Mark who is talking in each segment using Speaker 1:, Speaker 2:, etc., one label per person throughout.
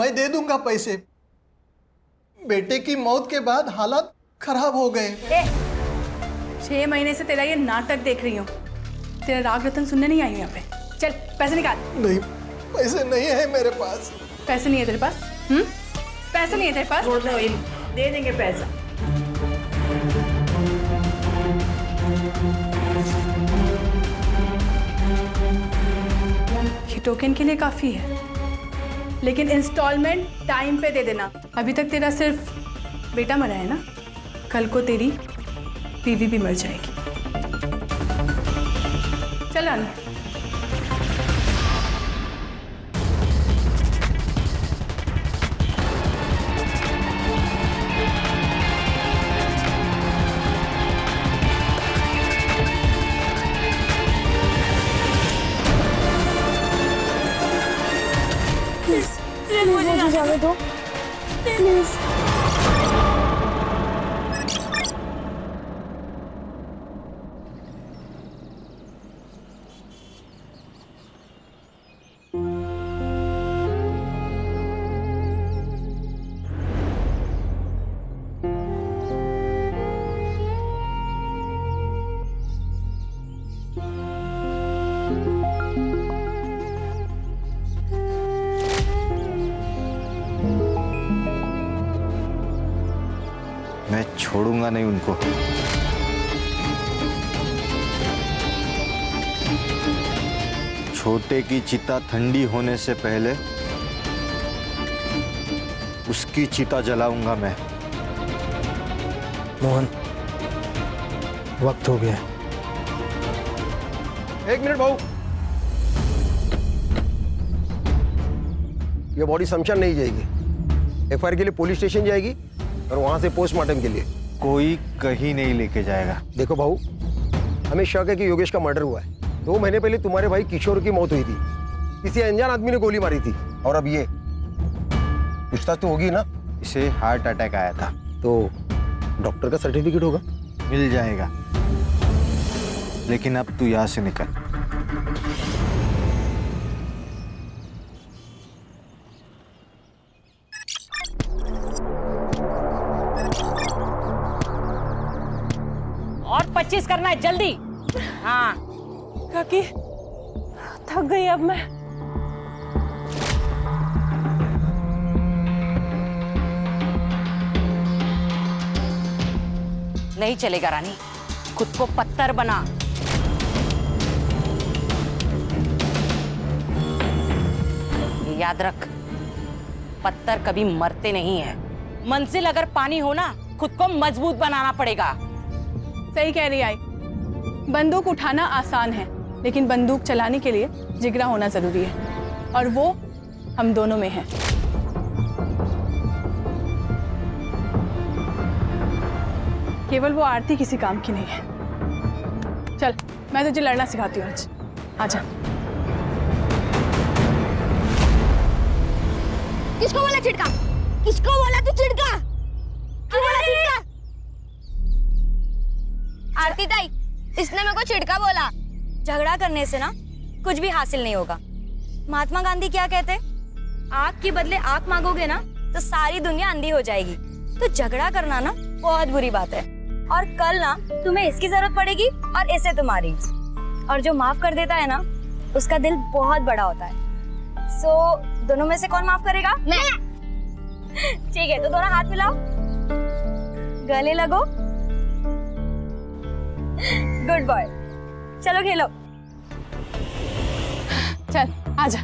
Speaker 1: मैं दे दूंगा पैसे। बेटे की मौत के बाद हालात खराब हो गए।
Speaker 2: 6 महीने से तेरा ये नाटक देख रही हूँ। तेरा राग रतन सुनने नहीं आई हूँ यहाँ पे। चल पैसे निकाल।
Speaker 1: नहीं, पैसे नहीं है मेरे पास।
Speaker 2: पैसे नहीं है तेरे पास? पैसे नहीं है तेरे पास?
Speaker 3: दे देंगे पैसा।
Speaker 2: ये टोकन के लिए काफी है, लेकिन इंस्टॉलमेंट टाइम पे दे देना। अभी तक तेरा सिर्फ बेटा मरा है ना, कल को तेरी बीवी भी मर जाएगी। चल रानी।
Speaker 4: मुझे जाने दो प्लीज।
Speaker 5: मैं छोड़ूंगा नहीं उनको। छोटे की चिता ठंडी होने से पहले उसकी चिता जलाऊंगा मैं।
Speaker 6: मोहन, वक्त हो गया।
Speaker 7: 1 मिनट भाऊ, ये बॉडी शमशान नहीं जाएगी। FIR के लिए पुलिस स्टेशन जाएगी और वहां से पोस्टमार्टम के लिए।
Speaker 5: कोई कहीं नहीं लेके जाएगा।
Speaker 7: देखो भाऊ, हमें शक है कि योगेश का मर्डर हुआ है। 2 महीने पहले तुम्हारे भाई किशोर की मौत हुई थी, किसी अनजान आदमी ने गोली मारी थी। और अब ये पूछताछ तो होगी ना।
Speaker 5: इसे हार्ट अटैक आया था।
Speaker 7: तो डॉक्टर का सर्टिफिकेट होगा?
Speaker 5: मिल जाएगा, लेकिन अब तू यहाँ से निकल।
Speaker 3: और 25 करना है जल्दी। हाँ
Speaker 4: काकी, थक गई अब मैं।
Speaker 3: नहीं चलेगा रानी, खुद को पत्थर बना। ये याद रख, पत्थर कभी मरते नहीं है। मंजिल अगर पानी हो ना, खुद को मजबूत बनाना पड़ेगा।
Speaker 2: सही कह रही आई। बंदूक उठाना आसान है, लेकिन बंदूक चलाने के लिए जिगरा होना जरूरी है, और वो हम दोनों में है। केवल वो आरती किसी काम की नहीं है। चल, मैं तुझे लड़ना सिखाती हूँ आज। आजा।
Speaker 4: किसको बोला चिड़का? किसको बोला तू चिड़का? क्यों बोला चिड़का? आरती ताई, इसने मेरे को चिड़का बोला। झगड़ा करने से ना कुछ भी हासिल नहीं होगा। महात्मा गांधी क्या कहते? आग के बदले आग मांगोगे ना तो सारी दुनिया अंधी हो जाएगी। तो झगड़ा करना ना बहुत बुरी बात है, और कल ना तुम्हें इसकी जरूरत पड़ेगी और इसे तुम्हारी। और जो माफ कर देता है ना, उसका दिल बहुत बड़ा होता है। सो दोनों में से कौन माफ करेगा? मैं। ठीक है, तो दोनों हाथ मिलाओ, गले लगो। गुड बॉय, चलो खेलो।
Speaker 2: चल आजा।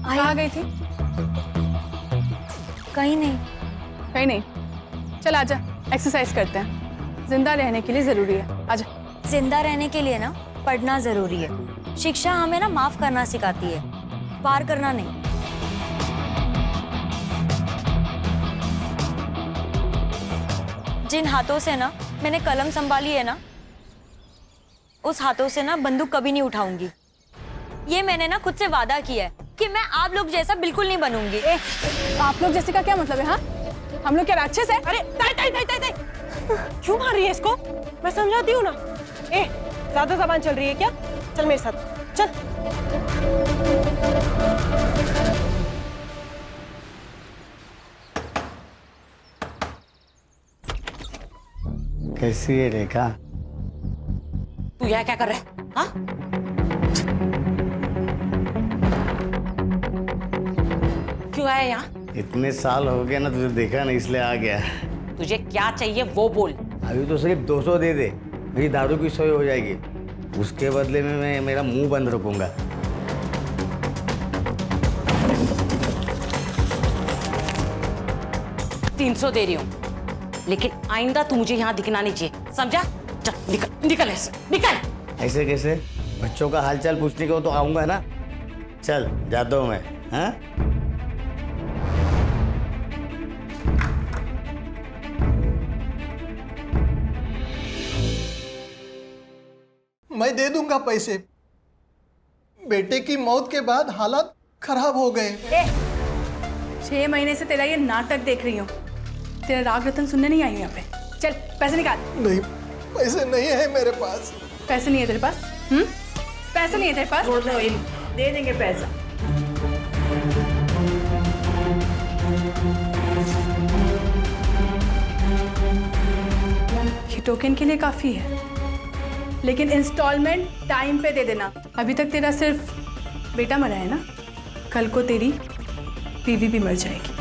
Speaker 2: कहाँ गई थी?
Speaker 4: कहीं नहीं।
Speaker 2: कहीं नहीं? चल आजा, एक्सरसाइज करते हैं। जिंदा रहने के लिए जरूरी है। आजा।
Speaker 4: जिंदा रहने के लिए ना पढ़ना जरूरी है। शिक्षा हमें ना माफ करना सिखाती है, वार करना नहीं। जिन हाथों से ना मैंने कलम संभाली है ना, उस हाथों से ना बंदूक कभी नहीं उठाऊंगी। ये मैंने ना खुद से वादा किया है कि मैं आप लोग जैसा बिल्कुल नहीं बनूंगी।
Speaker 2: आप लोग जैसे का क्या मतलब है? हाँ, हम लोग क्या राक्षस है?
Speaker 8: अरे ताई ताई ताई ताई ताई, क्यों मार रही है इसको? मैं समझाती हूँ ना। ज्यादा जबान चल रही है क्या? चल मेरे साथ चल।
Speaker 6: कैसी है रेखा?
Speaker 3: तू यहाँ क्या कर रहा है? हाँ? क्यों आया यहाँ?
Speaker 6: इतने साल हो गए ना, तुझे देखा नहीं इसलिए आ गया।
Speaker 3: तुझे क्या चाहिए वो बोल।
Speaker 6: अभी तो सिर्फ 200 दे दे, मेरी दारू की सोई हो जाएगी। उसके बदले में मैं मेरा मुंह बंद रखूंगा।
Speaker 3: तीन 300 दे रही हूँ, लेकिन आइंदा तू मुझे यहाँ दिखना नहीं चाहिए, समझा? चल निकल, निकल ऐसे, निकल।
Speaker 6: ऐसे कैसे? बच्चों का हालचाल पूछने को तो आऊंगा ना। चल जाता हूँ मैं। हाँ,
Speaker 1: मैं दे दूंगा पैसे। बेटे की मौत के बाद हालात खराब हो गए।
Speaker 2: 6 महीने से तेरा ये नाटक देख रही हूँ। तेरा राग रतन सुनने नहीं आई हूँ यहाँ पे। चल पैसे निकाल।
Speaker 1: नहीं, पैसे नहीं है मेरे पास।
Speaker 2: पैसे नहीं है तेरे पास? पैसे नहीं है तेरे पास?
Speaker 8: दे देंगे पैसा।
Speaker 2: ये टोकन के लिए काफी है, लेकिन इंस्टॉलमेंट टाइम पे दे देना। अभी तक तेरा सिर्फ बेटा मरा है ना, कल को तेरी बीवी भी मर जाएगी।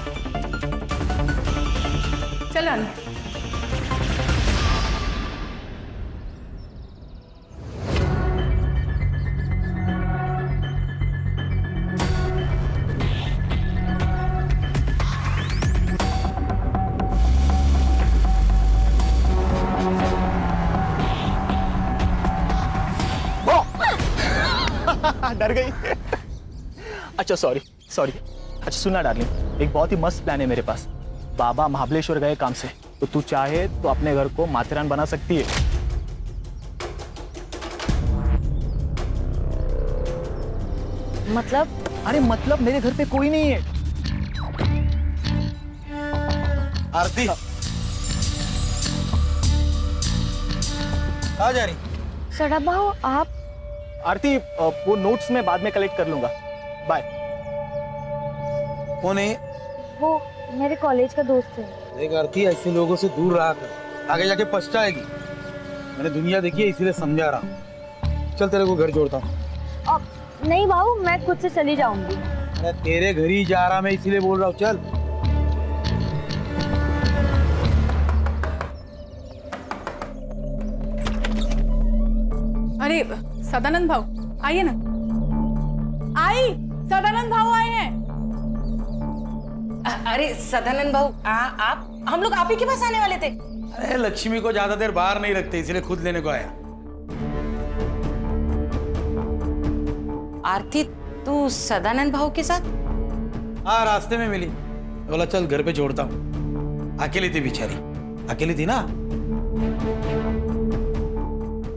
Speaker 2: चल आना।
Speaker 9: डर गई। अच्छा सॉरी। अच्छा सुना डार्लिंग, एक बहुत ही मस्त प्लान है मेरे पास। बाबा महाबलेश्वर गए काम से, तो तू चाहे तो अपने घर को माथेरान बना सकती है।
Speaker 4: मतलब?
Speaker 9: अरे मतलब मेरे घर पे कोई नहीं है।
Speaker 7: आरती आ जा रही।
Speaker 4: सड़ा भाऊ आप?
Speaker 9: आरती, वो नोट्स मैं बाद में कलेक्ट कर लूंगा। बाय।
Speaker 7: कौन है?
Speaker 4: वो मेरे कॉलेज का दोस्त है।
Speaker 10: देख आरती, ऐसे लोगों से दूर रहा कर, आगे जाके पछताएगी। मैंने दुनिया देखी है, इसीलिए समझा रहा हूँ। चल तेरे को घर जोड़ता हूँ।
Speaker 4: नहीं भाऊ, मैं खुद से चली जाऊंगी।
Speaker 10: अरे तेरे घर ही जा रहा मैं, इसीलिए बोल रहा हूँ। चल।
Speaker 2: अरे सदानंद भाऊ आइए ना। आई, सदानंद भाऊ आए हैं।
Speaker 3: अरे सदानंद भाऊ, आप हम लोग आप ही के पास आने वाले थे।
Speaker 10: अरे लक्ष्मी को ज्यादा देर बाहर नहीं रखते, इसलिए खुद लेने को आया।
Speaker 3: आरती, तू सदानंद भाऊ के साथ?
Speaker 10: हाँ, रास्ते में मिली, बोला चल घर पे छोड़ता हूँ। अकेली थी बेचारी, अकेली थी ना।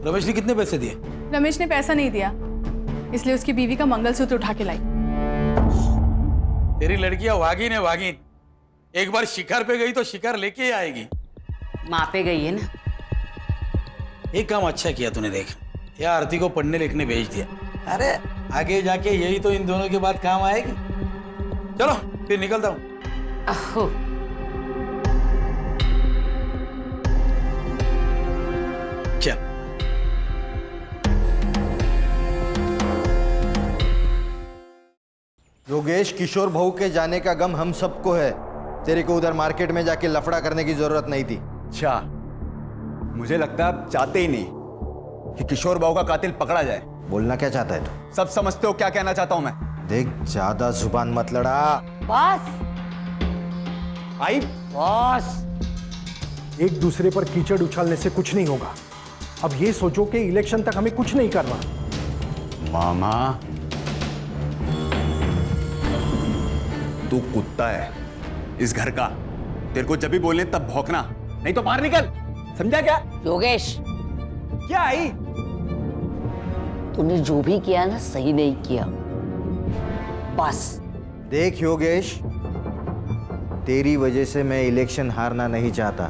Speaker 10: रमेश ने कितने पैसे दिए?
Speaker 2: रमेश ने पैसा नहीं दिया, इसलिए उसकी बीवी का मंगलसूत्र उठा के लाई।
Speaker 10: तेरी लड़कियां वागिन है, वागिन। एक बार शिकार पे गई तो शिकार लेके ही आएगी।
Speaker 3: माँ पे गई है ना।
Speaker 10: एक काम अच्छा किया तूने, देख या आरती को पढ़ने लिखने भेज दिया। अरे आगे जाके यही तो इन दोनों के बाद काम आएगी। चलो फिर निकलता हूँ।
Speaker 3: अहो,
Speaker 10: चल।
Speaker 5: योगेश, किशोर भाऊ के जाने का गम हम सबको है। तेरे को उधर मार्केट में जाके लफड़ा करने की जरूरत नहीं थी।
Speaker 11: अच्छा, मुझे लगता है आप चाहते ही नहीं कि किशोर बाबू का कातिल पकड़ा जाए।
Speaker 5: बोलना क्या चाहता है तू?
Speaker 11: सब समझते हो क्या कहना चाहता हूं मैं।
Speaker 5: देख, ज्यादा जुबान मत लड़ा।
Speaker 3: बॉस।
Speaker 11: आई
Speaker 3: बॉस,
Speaker 6: एक दूसरे पर कीचड़ उछालने से कुछ नहीं होगा। अब ये सोचो कि इलेक्शन तक हमें कुछ नहीं करना।
Speaker 11: मामा, तू कुत्ता है इस घर का। तेरे को जब भी बोलने तब भौंकना, नहीं तो बाहर निकल, समझा क्या?
Speaker 3: योगेश,
Speaker 11: क्या आई?
Speaker 3: तूने जो भी किया ना, सही नहीं किया। बस
Speaker 5: देख योगेश, तेरी वजह से मैं इलेक्शन हारना नहीं चाहता।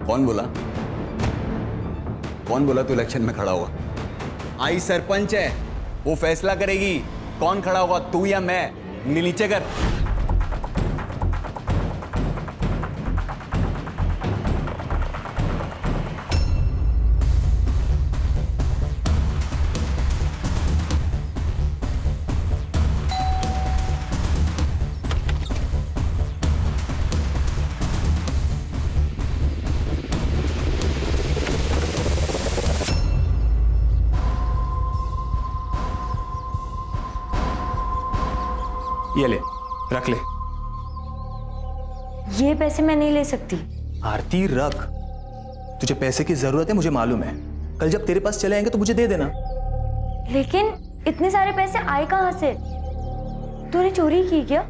Speaker 11: कौन बोला? कौन बोला तू इलेक्शन में खड़ा होगा? आई सरपंच है, वो फैसला करेगी कौन खड़ा होगा, तू या मैं। उंगली नीचे कर।
Speaker 9: ये ले, रख ले।
Speaker 4: ये पैसे मैं नहीं ले सकती।
Speaker 9: आरती रख, तुझे पैसे की जरूरत है मुझे मालूम है। कल जब तेरे पास चले आएंगे तो मुझे दे देना।
Speaker 4: लेकिन इतने सारे पैसे आए कहाँ से? तूने चोरी की क्या?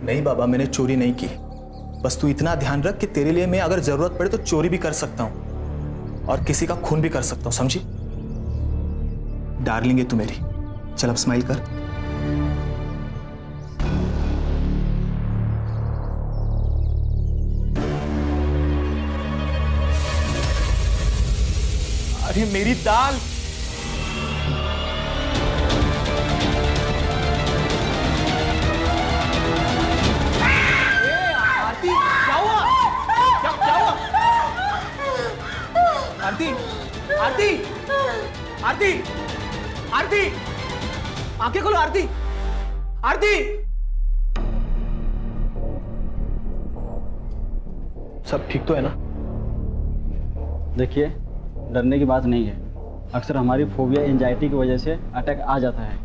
Speaker 9: नहीं बाबा, मैंने चोरी नहीं की। बस तू इतना ध्यान रख कि तेरे लिए मैं अगर जरूरत पड़े तो चोरी भी कर सकता हूं और किसी का खून भी कर सकता हूं, समझी? डार्लिंग है तू मेरी। चल अब स्माइल कर। अरे मेरी दाल। आरती क्या हुआ? क्या हुआ? आरती, आरती, आरती, आरती, आंखें खोलो आरती, आरती। सब ठीक तो है ना?
Speaker 12: देखिए, डरने की बात नहीं है। अक्सर हमारी फोबिया एंजाइटी की वजह से अटैक आ जाता है।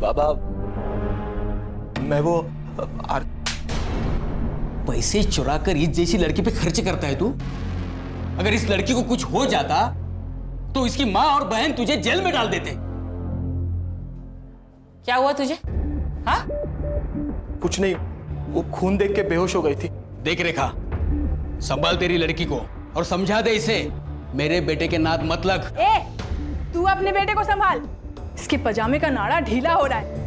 Speaker 9: बाबा, मैं वो
Speaker 13: पैसे चुरा कर ईद जैसी लड़की पे खर्च करता है तू? अगर इस लड़की को कुछ हो जाता तो इसकी माँ और बहन तुझे जेल में डाल देते।
Speaker 3: क्या हुआ तुझे? हाँ?
Speaker 9: कुछ नहीं, वो खून देख के बेहोश हो गई थी।
Speaker 13: देख रेखा, संभाल तेरी लड़की को और समझा दे इसे मेरे बेटे के नाद मत लग।
Speaker 2: तू अपने बेटे को संभाल। इसके पजामे का नाड़ा ढीला हो रहा है।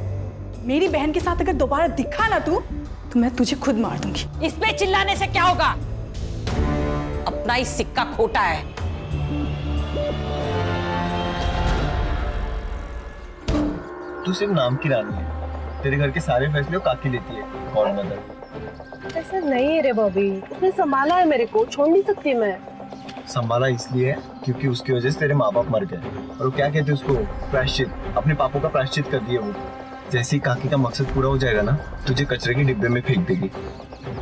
Speaker 2: मेरी बहन के साथ अगर दोबारा दिखा ना तू तो मैं तुझे खुद मार दूंगी।
Speaker 3: इस पे चिल्लाने से क्या होगा? अपना ही सिक्का खोटा है।
Speaker 14: तू सिर्फ नाम की रानी है। तेरे घर के सारे फैसले काकी लेती है। कौन मदर?
Speaker 8: ऐसा नहीं है रे बॉबी, उसने संभाला है मेरे को, छोड़ नहीं सकती मैं।
Speaker 14: संभाला इसलिए है क्योंकि उसकी वजह से तेरे माँ बाप मर गए और वो क्या कहते हैं उसको, प्रायश्चित। अपने पापों का प्रायश्चित कर दिया वो। जैसे ही काकी का मकसद पूरा हो जाएगा ना, तुझे कचरे के डिब्बे में फेंक देगी।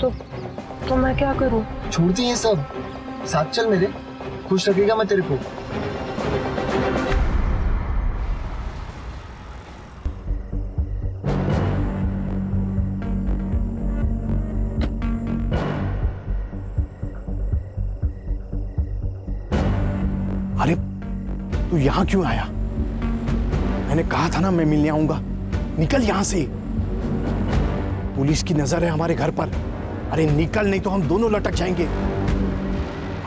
Speaker 8: तो मैं क्या करूं?
Speaker 14: छोड़ दी ये सब, साथ चल मेरे। खुश रखेगा मैं तेरे को।
Speaker 6: अरे तू यहां क्यों आया? मैंने कहा था ना मैं मिलने आऊंगा। निकल यहां से। पुलिस की नजर है हमारे घर पर। अरे निकल, नहीं तो हम दोनों लटक जाएंगे।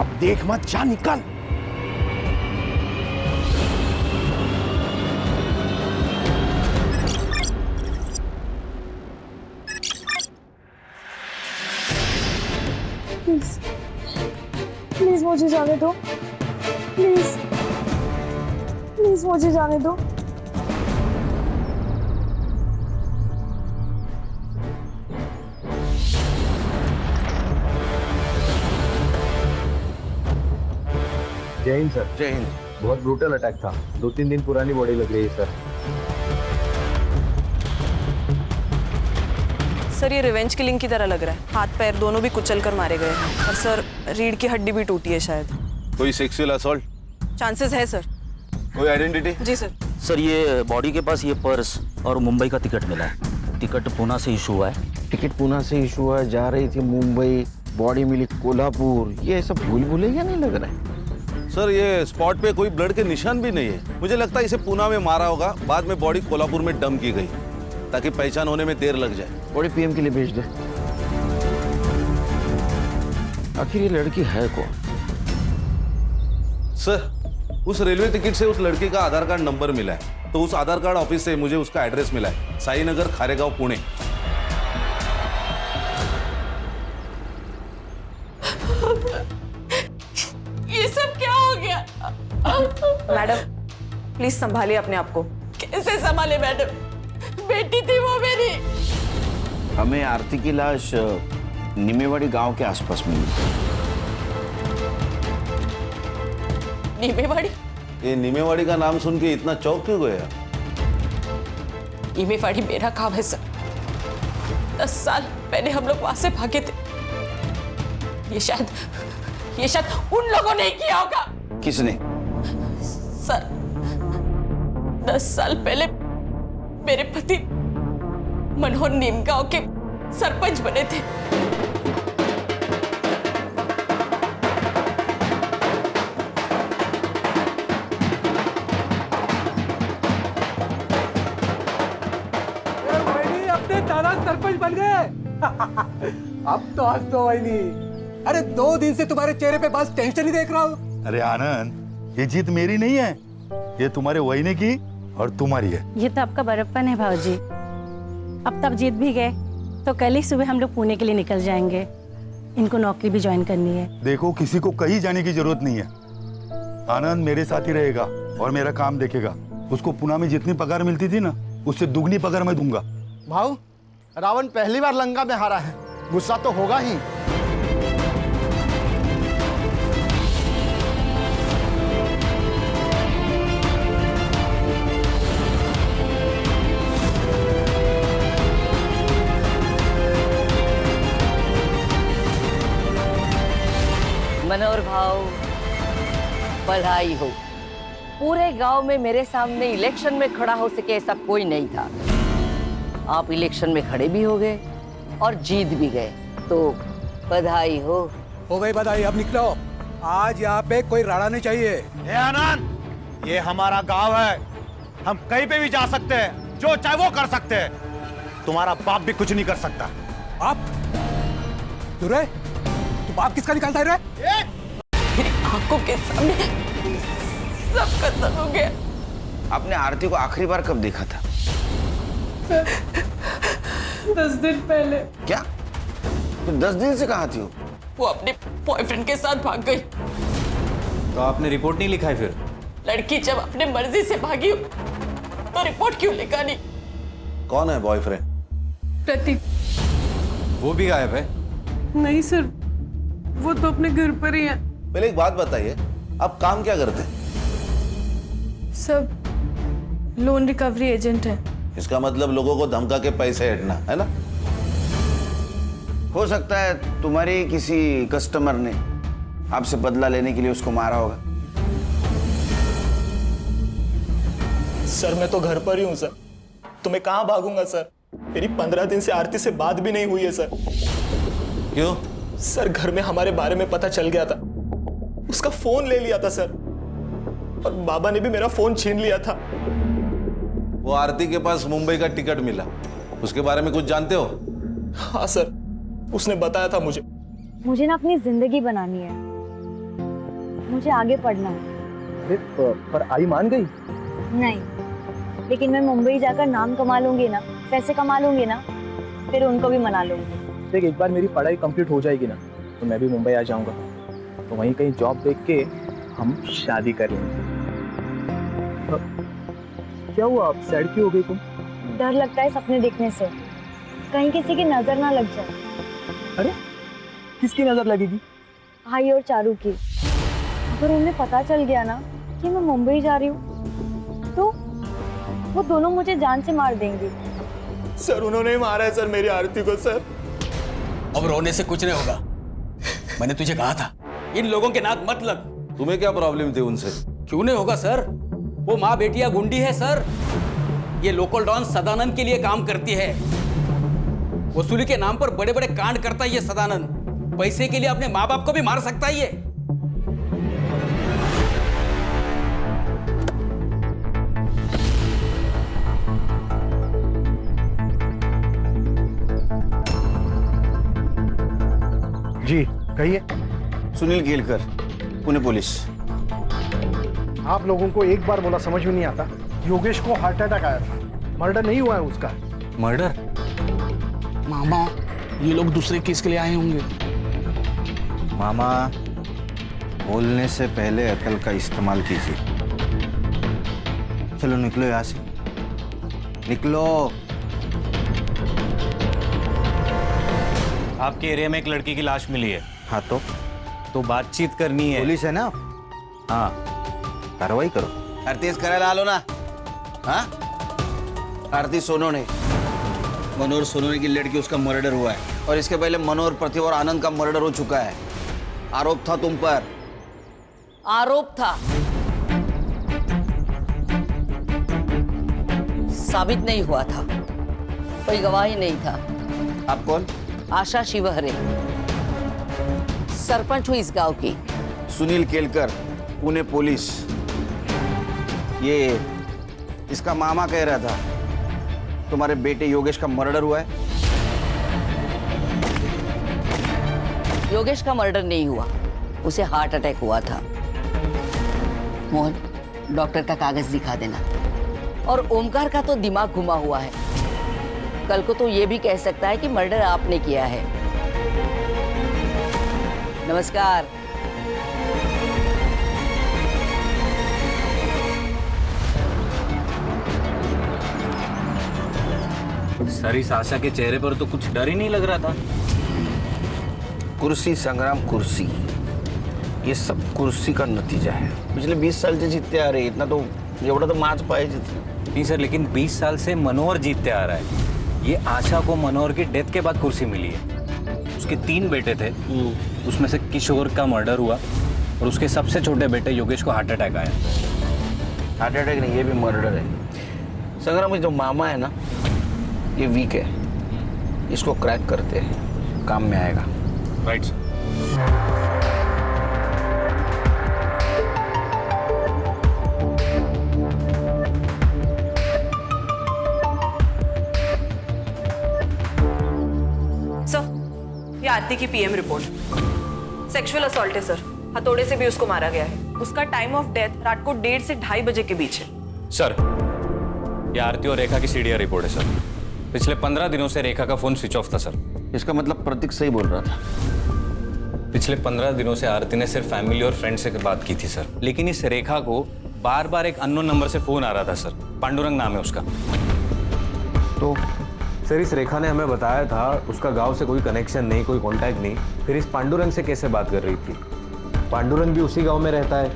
Speaker 6: अब देख मत, जा निकल।
Speaker 8: प्लीज मुझे जाने दो। प्लीज प्लीज मुझे जाने दो।
Speaker 14: जय हिंद सर।
Speaker 11: जय हिंद।
Speaker 14: बहुत ब्रूटल अटैक था। 2-3 दिन पुरानी बॉडी लग रही है सर।
Speaker 8: सर ये रिवेंज किलिंग की तरह लग रहा है। हाथ पैर दोनों भी कुचल कर मारे गए हैं और सर रीढ़ की हड्डी भी टूटी है शायद।
Speaker 11: कोई सेक्सुअल असॉल्ट?
Speaker 8: चांसेस है सर।
Speaker 11: कोई आइडेंटिटी?
Speaker 8: जी सर।
Speaker 12: सर ये बॉडी के पास ये पर्स और मुंबई का टिकट मिला है। टिकट पूना से इशू हुआ है।
Speaker 7: टिकट पूना से इशू हुआ है, जा रही थी मुंबई, बॉडी मिली कोल्हापुर। ये सब भूल भुलैया नहीं लग रहा है
Speaker 11: सर। ये स्पॉट पे कोई ब्लड के निशान भी नहीं है। मुझे लगता है इसे पूना में मारा होगा, बाद में बॉडी कोल्हापुर में डंप की गई ताकि पहचान होने में देर लग जाए।
Speaker 7: बॉडी पीएम के लिए भेज दे। आखिर ये लड़की है कौन?
Speaker 11: सर, उस रेलवे टिकट से उस लड़के का आधार कार्ड नंबर मिला है, तो उस आधार कार्ड ऑफिस से मुझे उसका एड्रेस मिला है, साईनगर, खारेगांव, पुणे।
Speaker 3: ये सब क्या हो गया?
Speaker 8: मैडम प्लीज संभालिए अपने आप को।
Speaker 3: कैसे संभाले मैडम? बेटी थी वो मेरी।
Speaker 7: हमें आरती की लाश निमेवाड़ी गांव के आसपास मिली।
Speaker 3: नीमेवाड़ी?
Speaker 11: ये नीमेवाड़ी का नाम सुन के इतना चौंक क्यों गया?
Speaker 3: नीमेवाड़ी मेरा गांव है सर। 10 साल पहले हम लोग वहां से भागे थे। ये शायद उन लोगों ने किया होगा।
Speaker 7: किसने?
Speaker 3: सर 10 साल पहले मेरे पति मनोहर नीमगांव के सरपंच बने थे।
Speaker 15: अपने दादा सरपंच बन गए। अब तो हंस दो वहीनी। अरे 2 दिन से तुम्हारे चेहरे पे बस टेंशन ही देख रहा हूँ।
Speaker 16: अरे आनंद, ये जीत मेरी नहीं है, ये तुम्हारे वहीने की और तुम्हारी है।
Speaker 17: ये तो आपका बड़प्पन है भाऊजी। अब तब जीत भी गए तो कल ही सुबह हम लोग पुणे के लिए निकल जाएंगे। इनको नौकरी भी ज्वाइन करनी है।
Speaker 16: देखो, किसी को कहीं जाने की जरूरत नहीं है। आनंद मेरे साथ ही रहेगा और मेरा काम देखेगा। उसको पुणे में जितनी पगार मिलती थी ना, उससे दुगनी पगार मैं दूंगा।
Speaker 6: भाऊ, रावण पहली बार लंका में हारा है, गुस्सा तो होगा ही।
Speaker 3: मनोहर भाव, बधाई हो। पूरे गांव में मेरे सामने इलेक्शन में खड़ा हो सके ऐसा कोई नहीं था। आप इलेक्शन में खड़े भी हो गए और जीत भी गए, तो बधाई हो
Speaker 15: गई बधाई। अब निकलो, आज यहाँ पे कोई राड़ा नहीं चाहिए।
Speaker 6: ए आनंद, ये हमारा गांव है, हम कहीं पे भी जा सकते हैं, जो चाहे वो कर सकते हैं। तुम्हारा बाप भी कुछ नहीं कर सकता।
Speaker 15: आप तुरे, तू बाप किसका निकालता है रे?
Speaker 3: मेरी आंखों के सामने सब खत्म हो गया।
Speaker 13: आपने आरती को आखिरी बार कब देखा था?
Speaker 3: 10 दिन पहले।
Speaker 13: क्या? तो 10 दिन से कहाँ थी
Speaker 3: वो अपने बॉयफ्रेंड के साथ भाग गई।
Speaker 13: तो आपने रिपोर्ट नहीं लिखा है फिर?
Speaker 3: लड़की जब अपने मर्जी से भागी तो रिपोर्ट क्यों लिखा नहीं?
Speaker 11: कौन है बॉयफ्रेंड?
Speaker 2: प्रतीक।
Speaker 13: वो भी गायब है?
Speaker 2: नहीं सर, वो तो अपने घर पर ही है।
Speaker 11: पहले एक बात बताइए, आप काम क्या करते हैं?
Speaker 2: सब लोन रिकवरी एजेंट है।
Speaker 11: इसका मतलब लोगों को धमका के पैसे हटना है ना?
Speaker 13: हो सकता है तुम्हारी किसी कस्टमर ने आपसे बदला लेने के लिए उसको मारा होगा।
Speaker 9: सर मैं तो घर पर ही हूँ सर, तो मैं कहाँ भागूंगा सर? मेरी 15 दिन से आरती से बात भी नहीं हुई है सर।
Speaker 11: क्यों?
Speaker 9: सर घर में हमारे बारे में पता चल गया था, उसका फोन ले लिया था सर, और बाबा ने भी मेरा फोन छीन लिया था।
Speaker 11: वो आरती के पास मुंबई का टिकट मिला, उसके बारे में कुछ जानते हो?
Speaker 9: हाँ सर, उसने बताया था मुझे।
Speaker 4: मुझे ना अपनी जिंदगी बनानी है, मुझे आगे पढ़ना है।
Speaker 9: पर आई मान गई?
Speaker 4: नहीं, लेकिन मैं मुंबई जाकर नाम कमा लूंगी ना, पैसे कमा लूंगी ना, फिर उनको भी मना लूंगी।
Speaker 9: देख, एक बार मेरी पढ़ाई कंप्लीट हो जाएगी ना, तो मैं भी मुंबई आ जाऊंगा, तो वहीं कहीं जॉब देख के हम शादी कर लेंगे। क्या हुआ, आप सैड क्यों हो गई तुम?
Speaker 4: डर लगता है सपने देखने से, कहीं किसी की नजर ना लग जाए।
Speaker 9: अरे किसकी नजर लगेगी?
Speaker 4: भाई और चारू की। अगर उन्हें पता चल गया ना कि मैं मुंबई जा रही हूँ, तो वो दोनों मुझे जान से मार देंगे।
Speaker 9: सर उन्होंने मारा है सर मेरी आरती को सर।
Speaker 13: अब रोने से कुछ नहीं होगा, मैंने तुझे कहा था इन लोगों के नाक मत लग।
Speaker 11: तुम्हें क्या प्रॉब्लम थी उनसे?
Speaker 13: क्यों नहीं होगा सर, वो माँ बेटिया गुंडी है सर। ये लोकल डॉन सदानंद के लिए काम करती है, वसूली के नाम पर बड़े बड़े कांड करता है ये सदानंद। पैसे के लिए अपने माँ बाप को भी मार सकता है ये।
Speaker 6: जी कहिए।
Speaker 13: सुनील केलकर, पुणे पुलिस।
Speaker 6: आप लोगों को एक बार बोला समझ में नहीं आता? योगेश को हार्ट अटैक आया था, मर्डर नहीं हुआ है उसका।
Speaker 13: मर्डर?
Speaker 9: मामा, ये लोग दूसरे केस के लिए आए होंगे।
Speaker 5: मामा, बोलने से पहले अकल का इस्तेमाल कीजिए। चलो निकलो यहाँ से, निकलो।
Speaker 18: आपके एरिया में एक लड़की की लाश मिली है।
Speaker 5: हाँ
Speaker 18: तो बातचीत करनी है।
Speaker 5: पुलिस है ना? हाँ, कार्रवाई करो।
Speaker 13: आरती करा ला लो ना। हाँ, आरती सोनोने, मनोहर सोनोने की लड़की, उसका मर्डर हुआ है, और इसके पहले मनोहर, प्रतिभा और आनंद का मर्डर हो चुका है। आरोप था तुम पर।
Speaker 3: आरोप था? साबित नहीं हुआ था, कोई गवाह ही नहीं था।
Speaker 5: आप कौन?
Speaker 3: आशा शिवहरे, सरपंच हुई इस गांव की।
Speaker 5: सुनील केलकर, पुणे पुलिस। ये इसका मामा कह रहा था तुम्हारे बेटे योगेश का मर्डर हुआ है।
Speaker 3: योगेश का मर्डर नहीं हुआ, उसे हार्ट अटैक हुआ था। मोहन, डॉक्टर का कागज दिखा देना। और ओमकार का तो दिमाग घुमा हुआ है, कल को तो ये भी कह सकता है कि मर्डर आपने किया है। नमस्कार।
Speaker 18: सर, इस आशा के चेहरे पर तो कुछ डर ही नहीं लग रहा था।
Speaker 5: कुर्सी संग्राम, कुर्सी, ये सब कुर्सी का नतीजा है। पिछले 20 साल से जीतते आ रहे, इतना तो एवढा तो माच पाहिजे।
Speaker 18: नहीं सर, लेकिन 20 साल से मनोहर जीतते आ रहा है। ये आशा को मनोहर की डेथ के बाद कुर्सी मिली है। उसके 3 बेटे थे, उसमें से किशोर का मर्डर हुआ और उसके सबसे छोटे बेटे योगेश को हार्ट अटैक आया।
Speaker 5: हार्ट अटैक नहीं, ये भी मर्डर है। संग्राम, जो मामा है ना, ये वीक है, इसको क्रैक करते हैं, काम में आएगा।
Speaker 18: Right sir.
Speaker 8: ये आरती की पीएम रिपोर्ट। सेक्सुअल असॉल्ट है सर, हथौड़े से भी उसको मारा गया है। उसका टाइम ऑफ डेथ रात को 1:30 से 2:30 बजे के बीच है।
Speaker 18: सर, ये आरती और रेखा की सीडीआर रिपोर्ट है सर। पिछले 15 दिनों से रेखा का फोन स्विच ऑफ था सर।
Speaker 5: इसका मतलब प्रतीक सही बोल रहा था।
Speaker 18: पिछले 15 दिनों से आरती ने सिर्फ फैमिली और फ्रेंड से बात की थी सर, लेकिन इस रेखा को बार बार एक अननोन नंबर से फोन आ रहा था सर। पांडुरंग नाम है उसका।
Speaker 5: तो
Speaker 19: सर, इस रेखा ने हमें बताया था उसका गांव से कोई कनेक्शन नहीं, कोई कांटेक्ट नहीं। फिर इस पांडुरंग से कैसे बात कर रही थी? पांडुरंग भी उसी गांव में रहता है।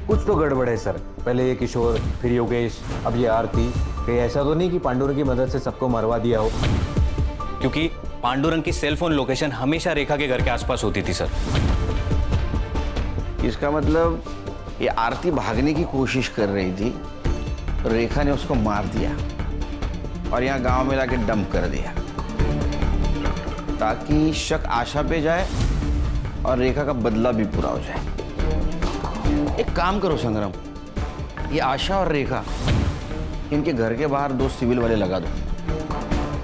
Speaker 19: कुछ तो गड़बड़ है सर। पहले ये किशोर, फिर योगेश, अब ये आरती। कहीं ऐसा तो नहीं कि पांडुरंग की मदद से सबको मरवा दिया हो?
Speaker 18: क्योंकि पांडुरंग की सेल फोन लोकेशन हमेशा रेखा के घर के आसपास होती थी सर।
Speaker 5: इसका मतलब ये आरती भागने की कोशिश कर रही थी, रेखा ने उसको मार दिया और यहाँ गांव में लाके डंप कर दिया ताकि शक आशा पे जाए और रेखा का बदला भी पूरा हो जाए। एक काम करो संग्राम, ये आशा और रेखा, इनके घर के बाहर 2 सिविल वाले लगा दो।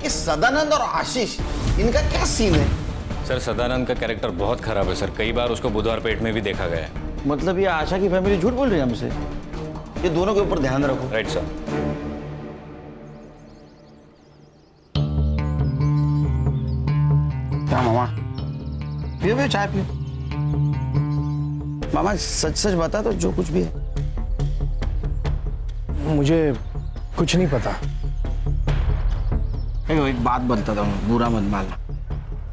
Speaker 5: ये सदानंद और आशीष, इनका क्या सीन है?
Speaker 18: सर, सदानंद का कैरेक्टर बहुत खराब है सर। कई बार उसको बुधवार पेट में भी देखा गया है।
Speaker 5: मतलब ये आशा की फैमिली झूठ बोल रही है हमसे? ये दोनों के ऊपर ध्यान रखो।
Speaker 18: Right sir.
Speaker 5: क्या मामा, पियो चाय पियो। मामा सच सच बता दो, जो कुछ भी है।
Speaker 6: मुझे कुछ नहीं पता।
Speaker 5: एक बात बताता हूँ, बुरा मत मानना।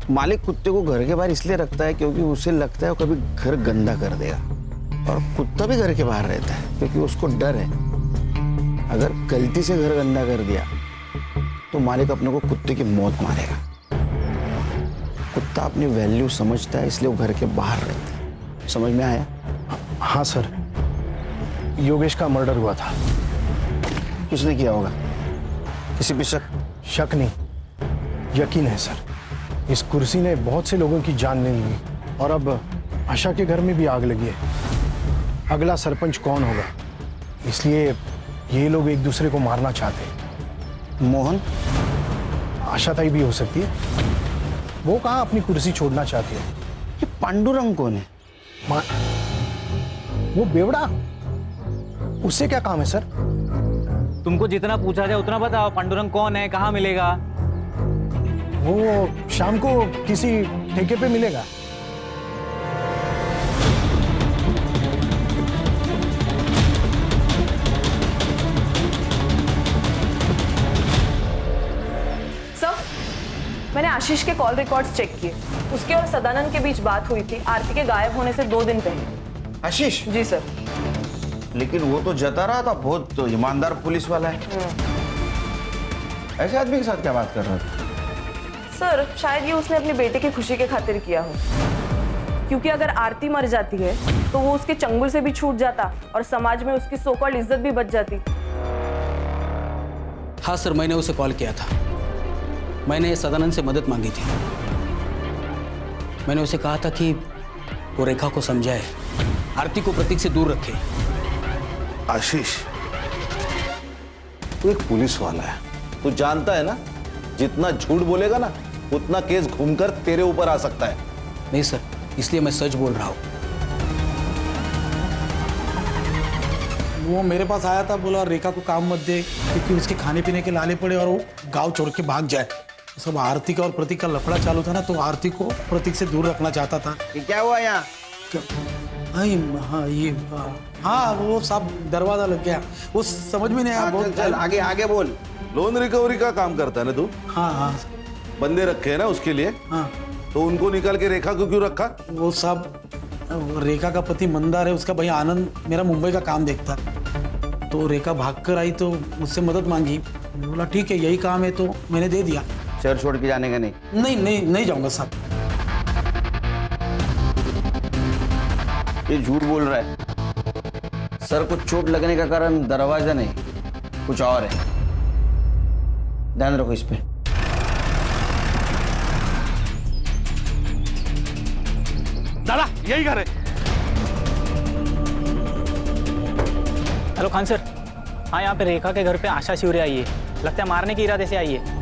Speaker 5: मालिक कुत्ते को घर के बाहर इसलिए रखता है क्योंकि उसे लगता है वो कभी घर गंदा कर देगा, और कुत्ता भी घर के बाहर रहता है क्योंकि उसको डर है अगर गलती से घर गंदा कर दिया तो मालिक अपने को कुत्ते की मौत मारेगा। कुत्ता अपनी वैल्यू समझता है, इसलिए वो घर के बाहर रहता है। समझ में आया?
Speaker 6: हाँ सर, योगेश का मर्डर हुआ था।
Speaker 5: किसने किया होगा? किसी पे शक?
Speaker 6: शक नहीं, यकीन है सर। इस कुर्सी ने बहुत से लोगों की जान ले ली और अब आशा के घर में भी आग लगी है। अगला सरपंच कौन होगा, इसलिए ये लोग एक दूसरे को मारना चाहते हैं।
Speaker 5: मोहन?
Speaker 6: आशा ताई भी हो सकती है। वो कहाँ अपनी कुर्सी छोड़ना चाहती है।
Speaker 5: ये पांडुरंग कौन है?
Speaker 6: वो बेवड़ा, उससे क्या काम है सर?
Speaker 18: तुमको जितना पूछा जाए उतना बताओ। पांडुरंग कौन है, कहाँ मिलेगा?
Speaker 6: वो शाम को किसी ठेके पे मिलेगा।
Speaker 8: सर, मैंने आशीष के कॉल रिकॉर्ड्स चेक किए। उसके और सदानंद के बीच बात हुई थी आरती के गायब होने से 2 दिन पहले।
Speaker 5: आशीष?
Speaker 8: जी सर।
Speaker 5: लेकिन वो तो जता रहा था, बहुत तो ईमानदार पुलिस वाला है। ऐसे आदमी के साथ क्या बात कर रहा था?
Speaker 8: सर, शायद ये उसने अपने बेटे की खुशी के खातिर किया हो, क्योंकि अगर आरती मर जाती है तो वो उसके चंगुल से भी छूट जाता और समाज में उसकी सो कॉल्ड इज्जत भी बच जाती।
Speaker 13: हाँ सर, मैंने उसे कॉल किया था। मैंने सदानंद से मदद मांगी थी। मैंने उसे कहा था कि वो रेखा को समझाए, आरती को प्रतीक से दूर रखे।
Speaker 11: आशीष, तू एक पुलिस वाला है, तू जानता है ना जितना झूठ बोलेगा ना उतना केस घूमकर तेरे ऊपर आ सकता है।
Speaker 13: नहीं सर, इसलिए मैं सच बोल रहा हूँ।
Speaker 10: वो मेरे पास आया था, बोला रेखा को काम मत दे क्योंकि उसके खाने पीने के लाले पड़े और वो गांव छोड़ के भाग जाए। सब आरती का और प्रतीक का लफड़ा चालू था ना, तो आरती को प्रतीक से दूर रखना चाहता था।
Speaker 5: क्या हुआ यहाँ?
Speaker 10: हाँ, वो सब दरवाजा लग गया, वो समझ में नहीं आया। बहुत
Speaker 5: चल आगे आगे बोल।
Speaker 11: लोन रिकवरी का काम करता है ना तू?
Speaker 10: हाँ हाँ।
Speaker 11: बंदे रखे हैं ना उसके लिए?
Speaker 10: हाँ।
Speaker 11: तो उनको निकाल के रेखा को क्यों रखा?
Speaker 10: वो सब रेखा का पति मंदार है, उसका भाई आनंद मेरा मुंबई का काम देखता। तो रेखा भागकर आई तो मुझसे मदद मांगी। बोला ठीक है, यही काम है, तो मैंने दे दिया।
Speaker 5: शहर छोड़ के जाने का नहीं?
Speaker 10: नहीं नहीं, नहीं जाऊंगा साहब।
Speaker 5: ये झूठ बोल रहा है। सर को चोट लगने का कारण दरवाजा नहीं, कुछ और है। ध्यान रखो इस पे।
Speaker 9: दादा, यही घर है। Hello Khan sir. हाँ, यहाँ पे रेखा के घर पे आशा शिवरे आई है। लगता है मारने के इरादे से आई है।